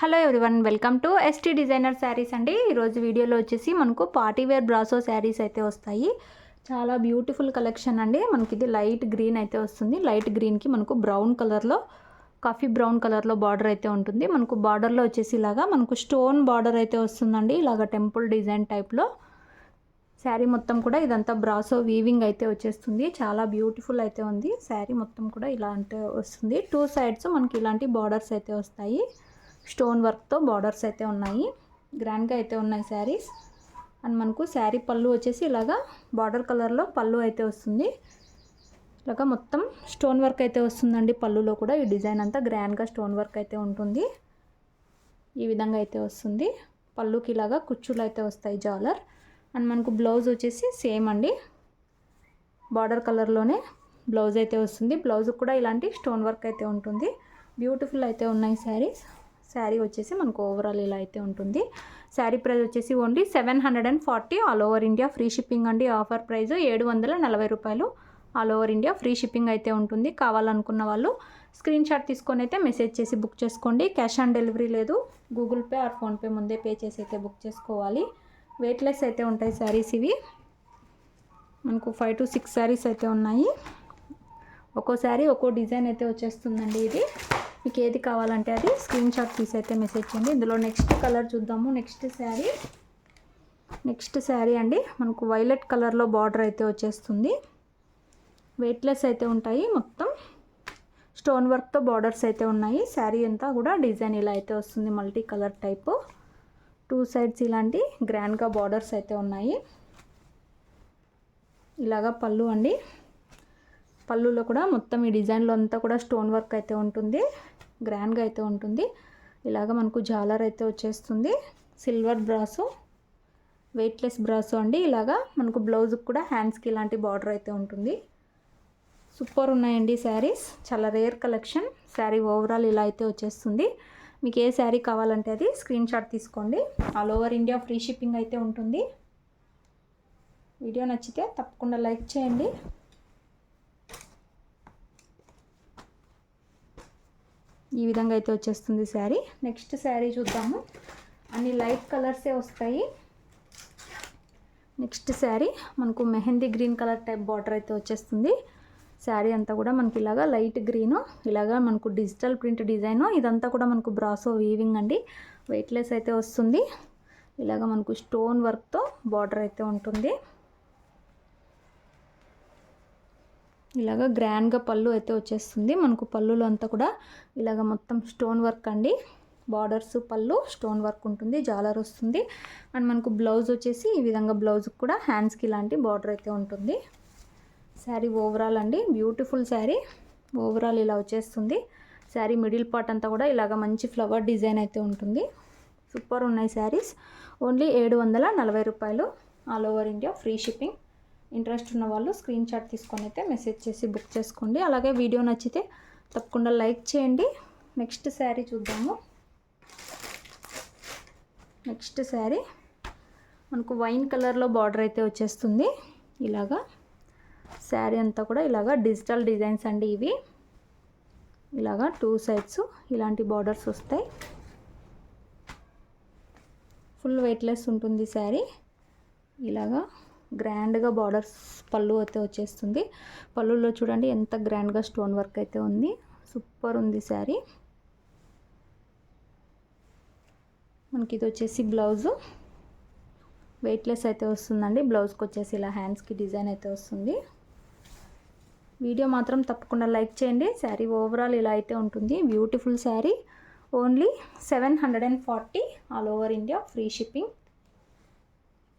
Hello everyone, welcome to ST designer saris అండి. ఈరోజు వీడియోలో వచ్చేసి మనకు పార్టీ వేర్ బ్రాసో శారీస్ అయితే వస్తాయి. చాలా బ్యూటిఫుల్ కలెక్షన్ అండి. మనకి ఇది లైట్ గ్రీన్ అయితే వస్తుంది. లైట్ గ్రీన్కి మనకు బ్రౌన్ కలర్లో, కాఫీ బ్రౌన్ కలర్లో బార్డర్ అయితే ఉంటుంది. మనకు బార్డర్లో వచ్చేసి ఇలాగా మనకు స్టోన్ బార్డర్ అయితే వస్తుందండి. ఇలాగ టెంపుల్ డిజైన్ టైప్లో శారీ మొత్తం కూడా ఇదంతా బ్రాసో వీవింగ్ అయితే వచ్చేస్తుంది. చాలా బ్యూటిఫుల్ అయితే ఉంది. శారీ మొత్తం కూడా ఇలా అంటే వస్తుంది. టూ సైడ్స్ మనకి ఇలాంటి బార్డర్స్ అయితే వస్తాయి. స్టోన్ వర్క్తో బార్డర్స్ అయితే ఉన్నాయి. గ్రాండ్గా అయితే ఉన్నాయి శారీస్. అండ్ మనకు శారీ పళ్ళు వచ్చేసి ఇలాగా బార్డర్ కలర్లో పళ్ళు అయితే వస్తుంది. ఇలాగా మొత్తం స్టోన్ వర్క్ అయితే వస్తుందండి. పళ్ళులో కూడా ఈ డిజైన్ అంతా గ్రాండ్గా స్టోన్ వర్క్ అయితే ఉంటుంది. ఈ విధంగా అయితే వస్తుంది. పళ్ళుకి ఇలాగా కుచ్చులు అయితే వస్తాయి, జాలర్. అండ్ మనకు బ్లౌజ్ వచ్చేసి సేమ్ అండి, బార్డర్ కలర్లోనే బ్లౌజ్ అయితే వస్తుంది. బ్లౌజ్ కూడా ఇలాంటి స్టోన్ వర్క్ అయితే ఉంటుంది. బ్యూటిఫుల్ అయితే ఉన్నాయి శారీస్. శారీ వచ్చేసి మనకు ఓవరాల్ ఇలా అయితే ఉంటుంది. శారీ ప్రైస్ వచ్చేసి only 740 all over India free shipping అండి. ఆఫర్ ప్రైస్ 740 రూపాయలు. All over India free shipping అయితే ఉంటుంది. కావాలనుకున్న వాళ్ళు స్క్రీన్ షాట్ తీసుకొని అయితే మెసేజ్ చేసి బుక్ చేసుకోండి. క్యాష్ ఆన్ డెలివరీ లేదు. గూగుల్ పే ఆర్ ఫోన్పే ముందే పే చేసి అయితే బుక్ చేసుకోవాలి. వెయిట్లెస్ అయితే ఉంటాయి శారీస్ ఇవి. మనకు 5 to 6 శారీస్ అయితే ఉన్నాయి. ఒక్కో శారీ ఒక్కో డిజైన్ అయితే వచ్చేస్తుందండి. ఇది మీకు ఏది కావాలంటే అది స్క్రీన్ షాట్ తీసి అయితే మెసేజ్ చేయండి. ఇందులో నెక్స్ట్ కలర్ చూద్దాము. నెక్స్ట్ శారీ అండి, మనకు వైలెట్ కలర్లో బార్డర్ అయితే వచ్చేస్తుంది. వెయిట్లెస్ అయితే ఉంటాయి. మొత్తం స్టోన్ వర్క్తో బార్డర్స్ అయితే ఉన్నాయి. శారీ అంతా కూడా డిజైన్ ఇలా అయితే వస్తుంది. Multi colour type. Two sides ఇలాంటి గ్రాండ్గా బార్డర్స్ అయితే ఉన్నాయి. ఇలాగా పళ్ళు అండి. పళ్ళులో కూడా మొత్తం ఈ డిజైన్లో అంతా కూడా స్టోన్ వర్క్ అయితే ఉంటుంది. గ్రాండ్గా అయితే ఉంటుంది. ఇలాగ మనకు జాలర్ అయితే వచ్చేస్తుంది. సిల్వర్ బ్రాసో, వెయిట్లెస్ బ్రాసో అండి. ఇలాగా మనకు బ్లౌజ్కి కూడా హ్యాండ్స్కి ఇలాంటి బార్డర్ అయితే ఉంటుంది. సూపర్ ఉన్నాయండి శారీస్. చాలా రేర్ కలెక్షన్. శారీ ఓవరాల్ ఇలా అయితే వచ్చేస్తుంది. మీకు ఏ శారీ కావాలంటే అది స్క్రీన్ షాట్ తీసుకోండి. All over India free shipping అయితే ఉంటుంది. వీడియో నచ్చితే తప్పకుండా లైక్ చేయండి. ఈ విధంగా అయితే వచ్చేస్తుంది శారీ. నెక్స్ట్ శారీ చూద్దాము. అన్ని లైట్ కలర్సే వస్తాయి. నెక్స్ట్ శారీ మనకు mehndi green colour type border అయితే వచ్చేస్తుంది. శారీ అంతా కూడా మనకి ఇలాగా లైట్ గ్రీను, ఇలాగా మనకు డిజిటల్ ప్రింట్ డిజైను. ఇదంతా కూడా మనకు బ్రాసో వీవింగ్ అండి. వెయిట్లెస్ అయితే వస్తుంది. ఇలాగా మనకు స్టోన్ వర్క్తో బార్డర్ అయితే ఉంటుంది. ఇలాగ గ్రాండ్గా పళ్ళు అయితే వచ్చేస్తుంది. మనకు పళ్ళులో అంతా కూడా ఇలాగ మొత్తం స్టోన్ వర్క్ అండి. బార్డర్స్, పళ్ళు స్టోన్ వర్క్ ఉంటుంది. జాలర్ వస్తుంది. అండ్ మనకు బ్లౌజ్ వచ్చేసి ఈ విధంగా బ్లౌజ్కి కూడా హ్యాండ్స్కి ఇలాంటి బార్డర్ అయితే ఉంటుంది. శారీ ఓవరాల్ అండి బ్యూటిఫుల్ శారీ. ఓవరాల్ ఇలా వచ్చేస్తుంది. శారీ మిడిల్ పార్ట్ అంతా కూడా ఇలాగ మంచి ఫ్లవర్ డిజైన్ అయితే ఉంటుంది. సూపర్ ఉన్నాయి శారీస్. ఓన్లీ 740 రూపాయలు. All over India free shipping. Interest ఉన్న వాళ్ళు స్క్రీన్ షాట్ తీసుకొని అయితే మెసేజ్ చేసి బుక్ చేసుకోండి. అలాగే వీడియో నచ్చితే తప్పకుండా లైక్ చేయండి. నెక్స్ట్ శారీ చూద్దాము. నెక్స్ట్ శారీ మనకు వైన్ కలర్లో బార్డర్ అయితే వచ్చేస్తుంది. ఇలాగా శారీ అంతా కూడా ఇలాగా డిజిటల్ డిజైన్స్ అండి ఇవి. ఇలాగా టూ సైడ్స్ ఇలాంటి బార్డర్స్ వస్తాయి. ఫుల్ వెయిట్లెస్ ఉంటుంది శారీ. ఇలాగా గ్రాండ్గా బార్డర్స్, పళ్ళు అయితే వచ్చేస్తుంది. పళ్ళులో చూడండి ఎంత గ్రాండ్గా స్టోన్ వర్క్ అయితే ఉంది. సూపర్ ఉంది శారీ. మనకి ఇది వచ్చేసి బ్లౌజు. వెయిట్లెస్ అయితే వస్తుందండి. బ్లౌజ్కి వచ్చేసి ఇలా హ్యాండ్స్కి డిజైన్ అయితే వస్తుంది. వీడియో మాత్రం తప్పకుండా లైక్ చేయండి. శారీ ఓవరాల్ ఇలా అయితే ఉంటుంది. Beautiful sari. Only 740 all over India free shipping.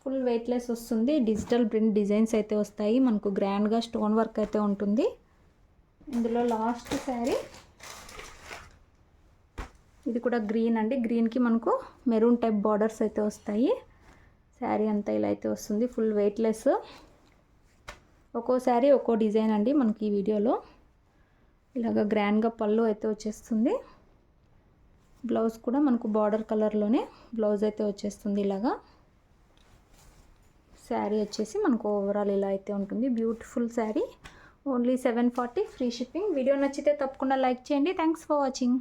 Full weightless వస్తుంది. డిజిటల్ ప్రింట్ డిజైన్స్ అయితే వస్తాయి. మనకు గ్రాండ్గా స్టోన్ వర్క్ అయితే ఉంటుంది. ఇందులో లాస్ట్ శారీ ఇది కూడా గ్రీన్ అండి. గ్రీన్కి మనకు మెరూన్ టైప్ బార్డర్స్ అయితే వస్తాయి. శారీ అంతా ఇలా అయితే వస్తుంది. Full weightless. ఒక్కో శారీ ఒక్కో డిజైన్ అండి. మనకి ఈ వీడియోలో ఇలాగ గ్రాండ్గా పళ్ళు అయితే వచ్చేస్తుంది. బ్లౌజ్ కూడా మనకు బార్డర్ కలర్లోనే బ్లౌజ్ అయితే వచ్చేస్తుంది. ఇలాగా శారీ వచ్చేసి మనకు ఓవరాల్ ఇలా అయితే ఉంటుంది. Beautiful sari. Only 740 free shipping. Video నచ్చితే తప్పకుండా లైక్ చేయండి. Thanks for watching.